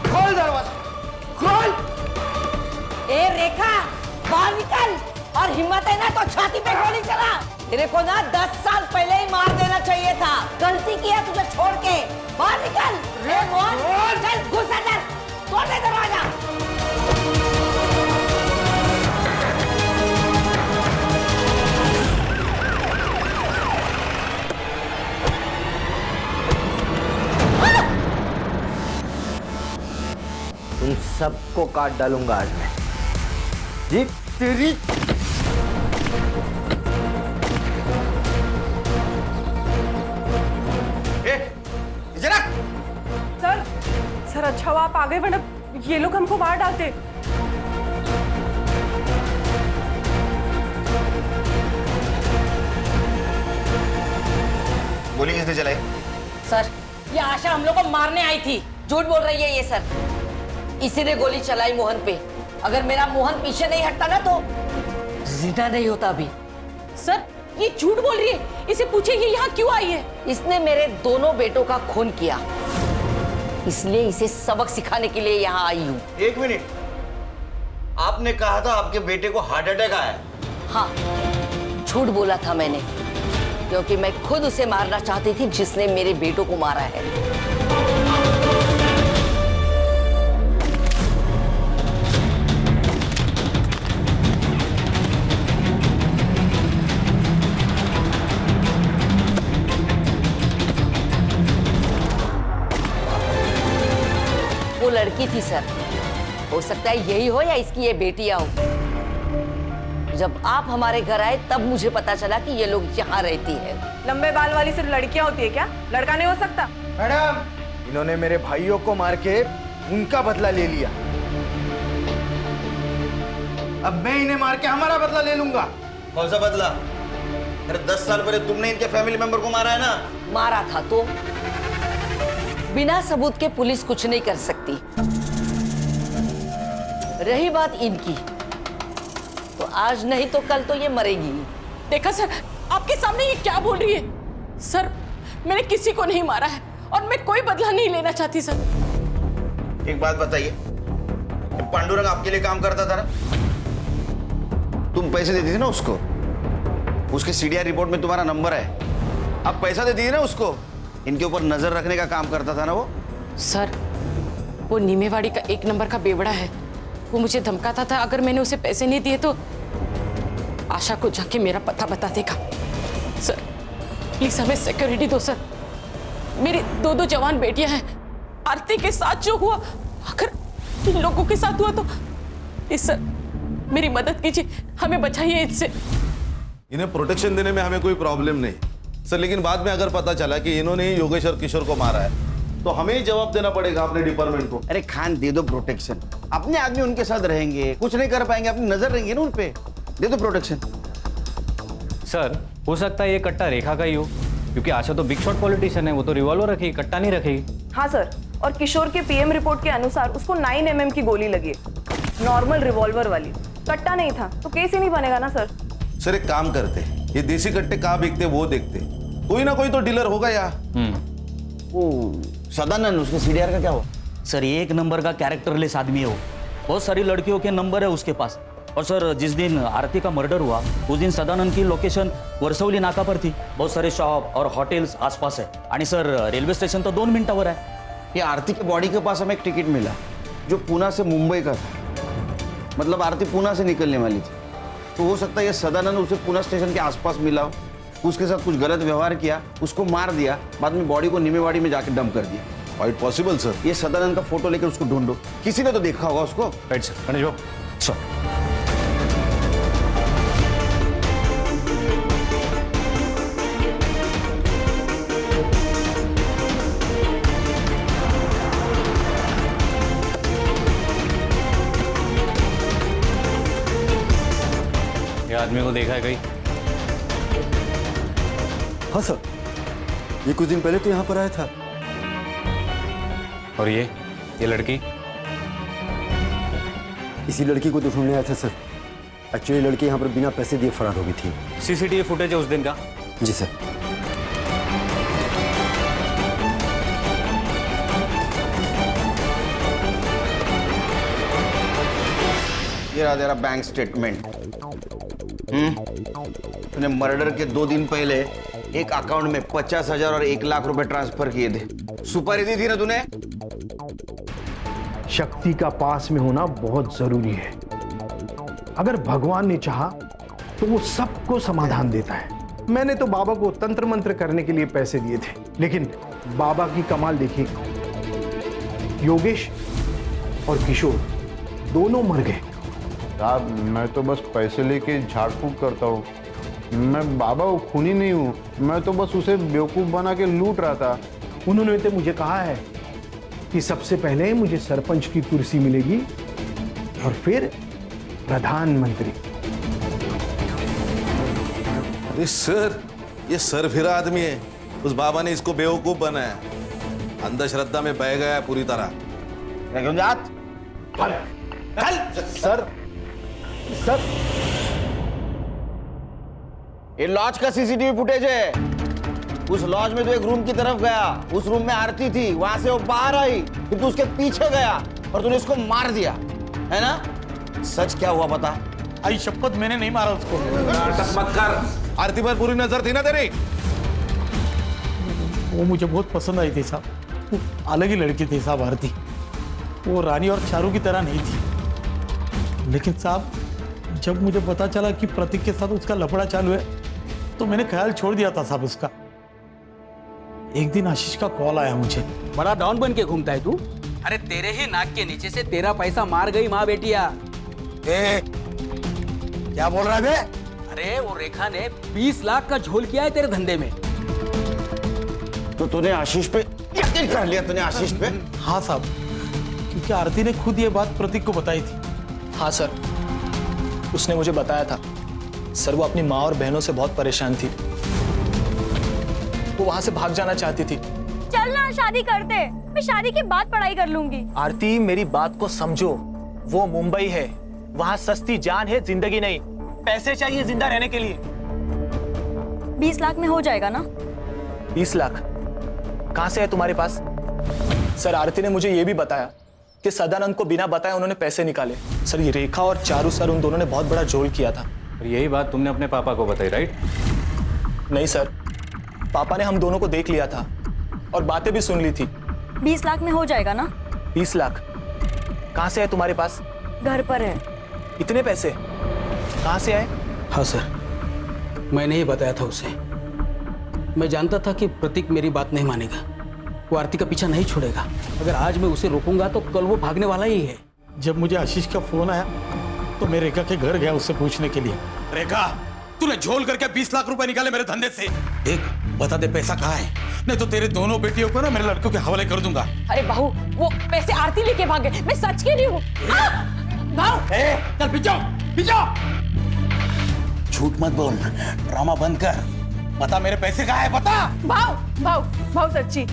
Speaker 5: खोल दरवाजा, खोल।
Speaker 3: ए रेखा, बाहर निकल। और हिम्मत है ना तो छाती पे गोली चला। तेरे को ना 10 साल पहले ही मार देना चाहिए था। गलती किया तुझे छोड़ के। बाहर निकल। रे मोहन, चल घुस अंदर, तोड़ दे दरवाजा।
Speaker 5: तुम सबको काट डालूंगा आज मैं। जी तेरी।
Speaker 8: सर अच्छा हुआ आप आ गए, वरना ये लोग हमको मार डालते।
Speaker 5: गोली किसने चलाई?
Speaker 3: सर, ये आशा हम लोग को मारने आई थी। झूठ बोल रही है ये सर। इसी ने गोली चलाई मोहन पे। अगर मेरा मोहन पीछे नहीं हटता ना तो जिंदा नहीं होता अभी।
Speaker 8: सर, ये झूठ बोल रही है। इसे पूछिए ये यहाँ क्यों आई है।
Speaker 3: इसने मेरे दोनों बेटों का खून किया, इसलिए इसे सबक सिखाने के लिए यहाँ आई हूँ।
Speaker 5: एक मिनट, आपने कहा था आपके बेटे को हार्ट अटैक आया?
Speaker 3: हाँ, झूठ बोला था मैंने, क्योंकि मैं खुद उसे मारना चाहती थी जिसने मेरे बेटों को मारा है। वो लड़की थी सर। हो सकता है यही हो या इसकी ये बेटियां हो। जब आप हमारे घर आए तब मुझे पता चला कि ये लोग यहाँ रहती है।
Speaker 8: लंबे बाल वाली सिर्फ लड़कियां होती है क्या? लड़का नहीं हो सकता?
Speaker 6: मैडम, इन्होंने मेरे भाइयों को मार के उनका बदला ले लिया। अब मैं इन्हें मार के हमारा बदला ले लूंगा।
Speaker 5: कौन सा बदला? अरे 10 साल पहले तुमने इनके फैमिली मेंबर को मारा है ना?
Speaker 3: मारा था तो बिना सबूत के पुलिस कुछ नहीं कर सकती। रही बात इनकी, तो आज नहीं तो कल तो ये मरेगी।
Speaker 8: देखा सर, आपके सामने ये क्या बोल रही है। सर, मैंने किसी को नहीं मारा है और मैं कोई बदला नहीं लेना चाहती सर।
Speaker 5: एक बात बताइए, पांडुरंग आपके लिए काम करता था ना? तुम पैसे देती थी ना उसको? उसके सीडीआर रिपोर्ट में तुम्हारा नंबर है। आप पैसा देती थी ना उसको? इनके ऊपर नजर रखने का काम करता था ना वो?
Speaker 8: सर, वो नीमेवाड़ी का 1 नंबर का बेवड़ा है। वो मुझे धमकाता था अगर मैंने उसे पैसे नहीं दिए तो आशा को जाके मेरा पता बता देगा। सर, प्लीज हमें सिक्योरिटी दो सर। मेरी 2 जवान बेटियां हैं। आरती के साथ जो हुआ, अगर इन लोगों के साथ हुआ तो प्लीज सर मेरी मदद कीजिए, हमें बचाइए इससे।
Speaker 11: इन्हें प्रोटेक्शन देने में हमें कोई प्रॉब्लम नहीं सर, लेकिन बाद में अगर पता चला कि इन्होंने ही योगेश और किशोर को मारा है तो हमें ही जवाब देना पड़ेगा अपने डिपार्टमेंट को।
Speaker 5: अरे खान दे दो प्रोटेक्शन, अपने आदमी उनके साथ रहेंगे, कुछ नहीं कर पाएंगे, अपनी नजर रहेंगे ना उन पे, दे दो प्रोटेक्शन।
Speaker 18: सर हो सकता है ये कट्टा रेखा का ही हो, क्योंकि आशा तो बिग शॉट पॉलिटिशियन है, वो तो रिवॉल्वर रखेगी, कट्टा नहीं रखेगी।
Speaker 20: हाँ सर, और किशोर के पीएम रिपोर्ट के अनुसार उसको 9 mm की गोली लगी है, नॉर्मल रिवॉल्वर वाली, कट्टा नहीं था तो केस ही नहीं बनेगा ना सर।
Speaker 11: सर एक काम करते, ये देसी कट्टे कहाँ बिकते वो देखते, कोई ना कोई तो डीलर होगा यहाँ।
Speaker 5: वो सदानंद, उसके सीडीआर का क्या हुआ?
Speaker 21: सर 1 नंबर का कैरेक्टरलेस आदमी है वो, बहुत सारी लड़कियों के नंबर है उसके पास। और सर जिस दिन आरती का मर्डर हुआ उस दिन सदानंद की लोकेशन वर्सवली नाका पर थी, बहुत सारे शॉप और हॉटेल्स आसपास है, आणि सर रेल्वे स्टेशन तो 2 मिनिटावर है।
Speaker 5: ये आरती के बॉडी के पास हमें एक टिकट मिला जो पूना से मुंबई का था, मतलब आरती पूना से निकलने वाली थी, तो हो सकता है ये सदानंद उसे पूना स्टेशन के आसपास मिला हो, उसके साथ कुछ गलत व्यवहार किया, उसको मार दिया, बाद में बॉडी को निमेवाड़ी में जाके डंप कर दिया।
Speaker 11: Quite possible sir.
Speaker 5: ये सदानंद का फोटो लेकर उसको ढूंढो, किसी ने तो देखा होगा उसको।
Speaker 18: राइट सर, गणेश बाबू सर। ये आदमी को देखा है कहीं?
Speaker 14: हाँ सर, ये कुछ दिन पहले तो यहाँ पर आया था।
Speaker 18: और ये लड़की?
Speaker 14: इसी लड़की को तो ढूंढने आया था सर। एक्चुअली लड़की यहाँ पर बिना पैसे दिए फरार हो गई थी।
Speaker 18: सीसीटीवी फुटेज है उस दिन का?
Speaker 14: जी सर।
Speaker 5: ये रहा तेरा बैंक स्टेटमेंट। तूने मर्डर के 2 दिन पहले एक अकाउंट में 50,000 और 1 लाख रुपए ट्रांसफर किए थे, सुपारी दी थी ना तूने?
Speaker 6: शक्ति का पास में होना बहुत जरूरी है। अगर भगवान ने चाहा तो वो सबको समाधान देता है। मैंने तो बाबा को तंत्र मंत्र करने के लिए पैसे दिए थे, लेकिन बाबा की कमाल देखिए, योगेश और किशोर दोनों मर गए।
Speaker 16: साहब मैं तो बस पैसे लेके झाड़ फूक करता हूँ, मैं बाबा को खूनी नहीं हूँ, मैं तो बस उसे बेवकूफ बना के लूट रहा था।
Speaker 6: उन्होंने तो मुझे कहा है कि सबसे पहले मुझे सरपंच की कुर्सी मिलेगी और फिर प्रधानमंत्री।
Speaker 11: अरे सर, ये सरफिरा आदमी है, उस बाबा ने इसको बेवकूफ बनाया, अंधश्रद्धा में बह गया पूरी तरह।
Speaker 5: सर सर, ये लॉज का सीसीटीवी फुटेज है। उस लॉज में तो एक रूम की तरफ गया, उस रूम में आरती थी, वहां से वो बाहर आई, फिर तू उसके पीछे गया और तूने उसको मार दिया, है ना? सच क्या हुआ पता?
Speaker 10: आई शपथ, मैंने नहीं मारा उसको।
Speaker 11: मत कर, आरती पर पूरी नजर थी ना तेरी?
Speaker 10: वो मुझे बहुत पसंद आई थी साहब, वो अलग ही लड़की थी साहब आरती, वो रानी और चारू की तरह नहीं थी। लेकिन साहब जब मुझे पता चला कि प्रतीक के साथ उसका लफड़ा चालू है तो मैंने ख्याल छोड़ दिया था साहब उसका। एक दिन आशीष का कॉल आया मुझे।
Speaker 13: बड़ा डॉन बन के घूमता है तू? अरे तेरे ही नाक के नीचे से तेरा पैसा मार गई माँ बेटिया।
Speaker 10: क्या बोल रहा है?
Speaker 13: अरे वो रेखा ने 20 लाख का झोल किया है तेरे धंधे में।
Speaker 5: तो तूने आशीष पे यकीन कर लिया? तूने आशीष पे?
Speaker 10: हाँ साहब, क्योंकि आरती ने खुद ये बात प्रतीक को बताई थी।
Speaker 9: हाँ सर, उसने मुझे बताया था। सर वो अपनी माँ और बहनों से बहुत परेशान थी, वो वहां से भाग जाना चाहती थी।
Speaker 4: चल ना शादी करते, मैं शादी के बाद पढ़ाई कर लूंगी।
Speaker 9: आरती मेरी बात को समझो, वो मुंबई है, वहां सस्ती जान है, जिंदगी नहीं। पैसे चाहिए जिंदा रहने के लिए।
Speaker 4: 20 लाख में हो जाएगा ना?
Speaker 9: 20 लाख कहां से है तुम्हारे पास? सर आरती ने मुझे ये भी बताया कि सदानंद को बिना बताए उन्होंने पैसे निकाले। सर ये रेखा और चारू सर, उन दोनों ने बहुत बड़ा झोल किया था।
Speaker 18: और यही बात तुमने अपने पापा को बताई, राइट?
Speaker 9: नहीं सर, पापा ने हम दोनों को देख लिया था और बातें भी सुन ली थी।
Speaker 4: 20 लाख में हो जाएगा ना?
Speaker 9: 20 लाख कहां से है तुम्हारे पास?
Speaker 4: घर पर है।
Speaker 9: इतने पैसे कहां से आए?
Speaker 13: हाँ सर, मैंने ही बताया था उसे। मैं जानता था कि प्रतीक मेरी बात नहीं मानेगा, वो आरती का पीछा नहीं छोड़ेगा। अगर आज मैं उसे रोकूंगा तो कल वो भागने वाला ही है।
Speaker 10: जब मुझे आशीष का फोन आया तो मैं रेखा के घर गया उससे पूछने के लिए। रेखा तूने झोल करके 20 लाख रुपए निकाले मेरे धंधे से। एक बता दे पैसा कहाँ है, नहीं तो तेरे दोनों बेटियों को ना मेरे लड़कों के हवाले कर दूंगा।
Speaker 8: अरे बहू, वो पैसे आरती लेके भागे, मैं सच कह रही हूँ।
Speaker 10: चल पीछो पीछो, झूठ मत बोल, ड्रामा बंद कर, बता मेरे पैसे कहाँ है, बता।
Speaker 2: भाव भाव भाव सच्ची,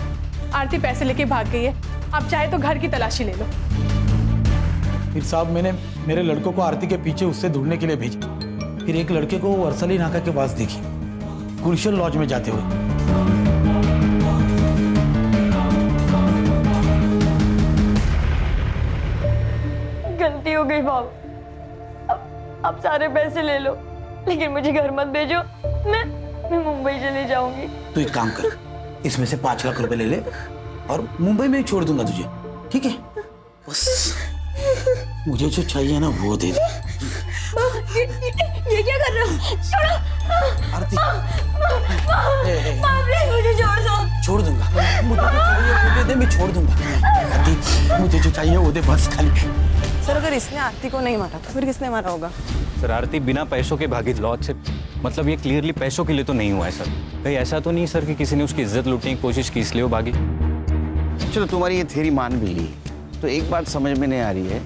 Speaker 2: आरती पैसे लेके भाग गई है। आप चाहे तो घर की तलाशी ले लो।
Speaker 10: फिर साहब मैंने मेरे लड़कों को आरती के पीछे उससे ढूंढने के लिए भेजा, फिर एक लड़के को वर्सली नाका के पास देखी गुलशन लॉज में जाते हुए।
Speaker 20: गलती हो गई भाव, अब सारे पैसे ले लो, लेकिन मुझे घर मत भेजो, मैं मुंबई चली जाऊंगी।
Speaker 10: तू एक काम कर, इसमें से 5 लाख रुपए ले ले और मुंबई में ही छोड़ दूंगा तुझे, ठीक है? बस मुझे जो चाहिए ना वो दे दे।
Speaker 20: ये क्या कर रहे हो? छोड़ो
Speaker 10: आरती,
Speaker 20: प्लीज मुझे छोड़ दो।
Speaker 10: छोड़ दूंगा, मुझे जो चाहिए वो दे दे, मैं छोड़ दूंगा। आरती, मुझे जो चाहिए वो दे, बस खाली।
Speaker 20: सर अगर इसने आरती को नहीं मारा तो फिर किसने मारा होगा?
Speaker 18: सर आरती बिना पैसों के भागी लॉज से, मतलब ये क्लियरली पैसों के लिए तो नहीं हुआ है सर। कहीं ऐसा तो नहीं सर कि किसी ने उसकी इज्जत लूटने की कोशिश की इसलिए वो भागी?
Speaker 5: चलो तुम्हारी ये थ्योरी मान भी ली, तो एक बात समझ में नहीं आ रही है,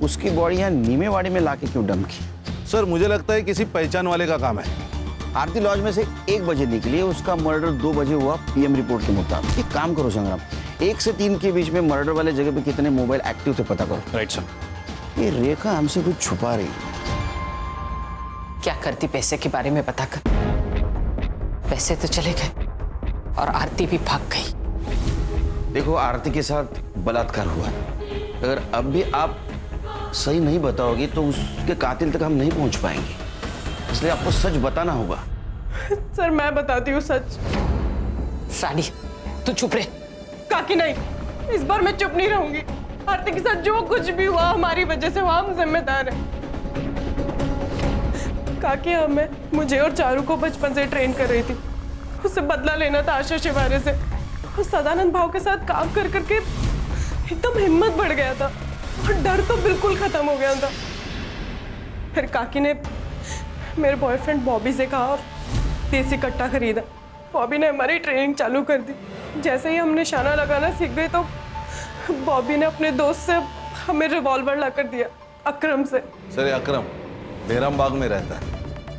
Speaker 5: उसकी बॉडी यहाँ नीमेवाड़ी में लाके क्यों डंप की?
Speaker 11: सर मुझे लगता है किसी पहचान वाले का काम है।
Speaker 5: आरती लॉज में से 1 बजे निकली है, उसका मर्डर 2 बजे हुआ पीएम रिपोर्ट के मुताबिक। एक काम करो संग्राम, 1 से 3 के बीच में मर्डर वाले जगह पे कितने मोबाइल एक्टिव थे पता करो।
Speaker 18: Right sir.
Speaker 5: ये रेखा हमसे कुछ छुपा रही है।
Speaker 8: क्या करती पैसे के बारे में पता कर, पैसे तो चले गए और आरती भी भाग गई।
Speaker 5: देखो आरती के साथ बलात्कार हुआ है, अगर अब भी आप सही नहीं बताओगी तो उसके कातिल तक हम नहीं पहुंच पाएंगे, इसलिए आपको सच बताना होगा।
Speaker 20: सर मैं बताती हूँ सच।
Speaker 8: रानी तू चुप रहे।
Speaker 20: काकी नहीं, इस बार मैं चुप नहीं रहूंगी। आरती के साथ जो कुछ भी हुआ हमारी वजह से हुआ, हम जिम्मेदार हैं। काकी मुझे और चारू को बचपन से ट्रेन कर रही थी, उससे बदला लेना था आशा शिवारे से। और सदानंद भाव के साथ काम कर करके एकदम हिम्मत बढ़ गया था और डर तो बिल्कुल खत्म हो गया था। फिर काकी ने मेरे बॉयफ्रेंड बॉबी से कहा और देसी कट्टा खरीदा। बॉबी ने हमारी ट्रेनिंग चालू कर दी। जैसे ही हम निशाना लगाना सीख गए तो बॉबी ने अपने दोस्त से हमें रिवॉल्वर लाकर दिया, अकरम से।
Speaker 11: सर अकरम बेराम बाग में रहता है,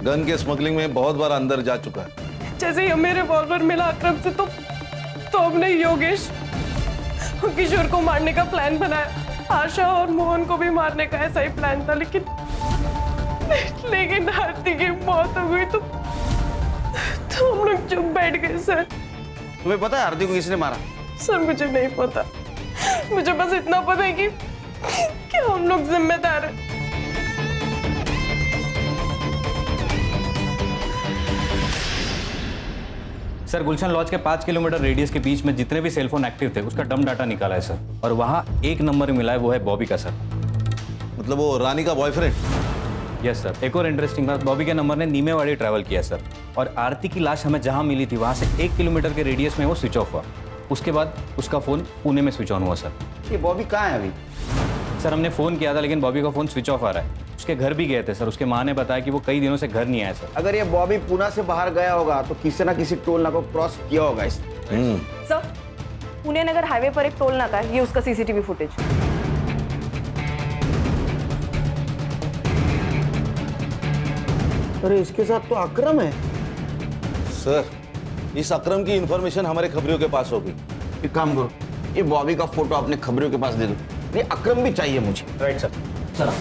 Speaker 11: गन के स्मगलिंग में बहुत बार अंदर जा चुका है।
Speaker 20: जैसे ही हमें रिवॉल्वर मिला अकरम से तो हमने योगेश और किशोर को मारने का प्लान बनाया। आशा और मोहन को भी मारने का ऐसा ही प्लान था, लेकिन आरती की मौत हो गई तो हम लोग चुप बैठ गए। सर
Speaker 5: तुम्हें पता है आरती को किसने मारा?
Speaker 20: सर मुझे नहीं पता, मुझे बस इतना पता है कि हम लोग जिम्मेदार हैं।
Speaker 18: सर गुलशन लॉज के 5 किलोमीटर रेडियस के बीच में जितने भी सेलफोन एक्टिव थे उसका डम डाटा निकाला है सर, और वहाँ एक नंबर मिला है, वो है बॉबी का सर।
Speaker 11: मतलब वो रानी का बॉयफ्रेंड?
Speaker 18: Yes sir. एक और इंटरेस्टिंग बात, बॉबी के नंबर ने नीमेवाड़ी ट्रैवल किया सर, और आरती की लाश हमें जहाँ मिली थी वहाँ से 1 किलोमीटर के रेडियस में वो स्विच ऑफ हुआ। उसके बाद उसका फ़ोन पुणे में स्विच ऑन हुआ सर।
Speaker 5: ये बॉबी कहाँ है अभी?
Speaker 18: सर हमने फ़ोन किया था लेकिन बॉबी का फ़ोन स्विच ऑफ आ रहा है। उसके घर भी गए थे सर, उसके माँ ने बताया कि वो कई दिनों से घर नहीं आया सर।
Speaker 5: अगर ये बॉबी पुणे से बाहर गया होगा तो किसी ना किसी टोल नाका को क्रॉस किया होगा इसने।
Speaker 20: सर पुणे नगर हाईवे पर एक टोल नाका है, ये उसका सीसीटीवी फुटेज।
Speaker 5: अरे इसके साथ तो अकरम है।
Speaker 11: सर इस अकरम की इंफॉर्मेशन हमारे खबरियों के पास होगी।
Speaker 5: एक काम करो, ये बॉबी का फोटो अपने खबरियों के पास दे दो, ये अकरम भी चाहिए मुझे।
Speaker 11: Right sir.
Speaker 5: चलो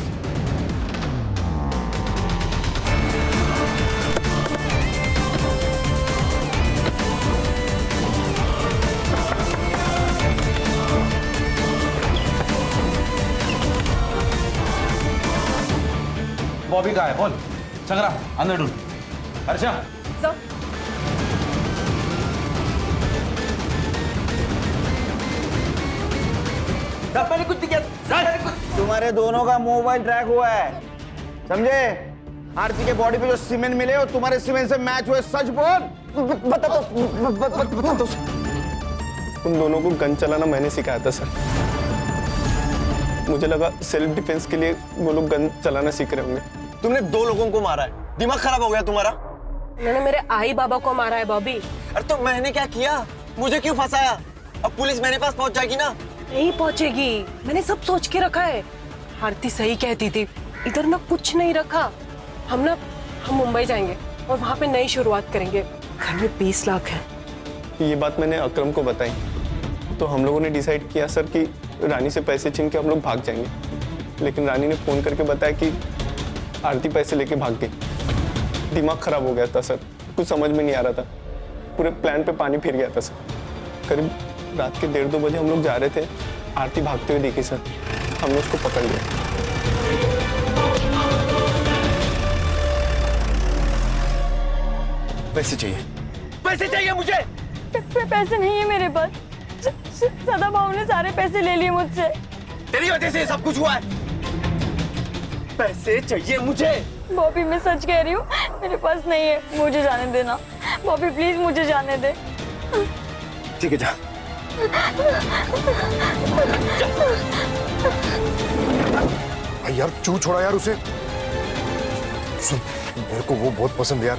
Speaker 11: बॉबी कहाँ है बोल। संग्राम अंदर ढूंढ। हर्षा
Speaker 20: सर
Speaker 5: मैंने कुछ किया, तुम्हारे दोनों का मोबाइल ट्रैक हुआ है, समझे? आरती के बॉडी पे जो सीमेंट मिले और तुम्हारे सीमेंट से मैच हुए, सच बोल। बता दो।
Speaker 14: उन दोनों को गन चलाना मैंने सिखाया था सर। मुझे लगा सेल्फ डिफेंस के लिए वो लोग गन चलाना सीख रहे होंगे।
Speaker 7: तुमने 2 लोगों को मारा है,
Speaker 14: दिमाग खराब हो गया तुम्हारा?
Speaker 20: मैंने मेरे आई बाबा को मारा है बॉबी।
Speaker 14: अरे तो मैंने क्या किया? मुझे क्यों फंसाया? अब पुलिस मेरे पास पहुंच जाएगी ना?
Speaker 20: नहीं पहुंचेगी, मैंने सब सोच के रखा है। आरती सही कहती थी, इधर ना कुछ नहीं रखा। हम मुंबई जाएंगे और वहाँ पे नई शुरुआत करेंगे। घर में 20 लाख है।
Speaker 14: ये बात मैंने अकरम को बताई तो हम लोगों ने डिसाइड किया सर कि रानी से पैसे छीन के हम लोग भाग जाएंगे, लेकिन रानी ने फोन करके बताया कि आरती पैसे लेके भाग गई। दिमाग खराब हो गया था सर, कुछ समझ में नहीं आ रहा था, पूरे प्लान पे पानी फिर गया था सर। करीब रात के 1:30-2 बजे हम लोग जा रहे थे, आरती भागते हुए देखी सर, हमने उसको पकड़ लिया। पैसे चाहिए, पैसे चाहिए मुझे।
Speaker 4: पैसे नहीं है मेरे पास, सदा भाव ने सारे पैसे ले लिए मुझसे।
Speaker 14: तेरी वजह से सब कुछ हुआ है। पैसे चाहिए मुझे।
Speaker 4: बॉबी मैं सच कह रही हूँ, मेरे पास नहीं है, मुझे जाने देना। बॉबी प्लीज मुझे जाने दे।
Speaker 14: ठीक है जा।
Speaker 6: भाई यार क्यों छोड़ा यार उसे? सुन, मेरे को वो बहुत पसंद है यार।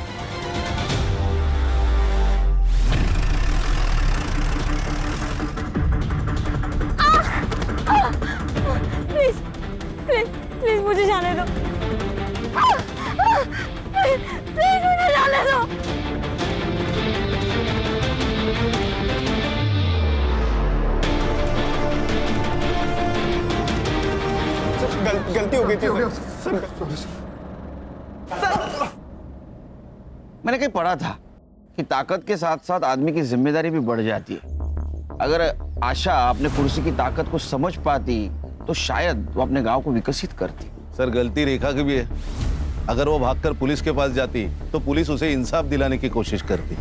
Speaker 4: प्लीज प्लीज प्लीज मुझे जाने दो। प्लीज मुझे जाने दो।
Speaker 14: गलती हो गई थी सर।
Speaker 5: मैंने कहीं पढ़ा था कि ताकत के साथ साथ आदमी की जिम्मेदारी भी बढ़ जाती है। अगर आशा अपने कुर्सी की ताकत को समझ पाती तो शायद वो अपने गांव को विकसित करती।
Speaker 11: सर गलती रेखा की भी है। अगर वो भागकर पुलिस के पास जाती तो पुलिस उसे इंसाफ दिलाने की कोशिश करती,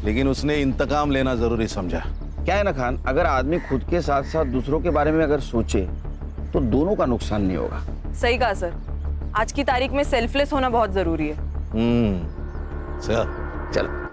Speaker 11: लेकिन उसने इंतकाम लेना जरूरी समझा।
Speaker 5: क्या है ना खान, अगर आदमी खुद के साथ साथ दूसरों के बारे में अगर सोचे तो दोनों का नुकसान नहीं होगा।
Speaker 20: सही कहा सर, आज की तारीख में सेल्फलेस होना बहुत जरूरी है।
Speaker 11: सर
Speaker 5: चल।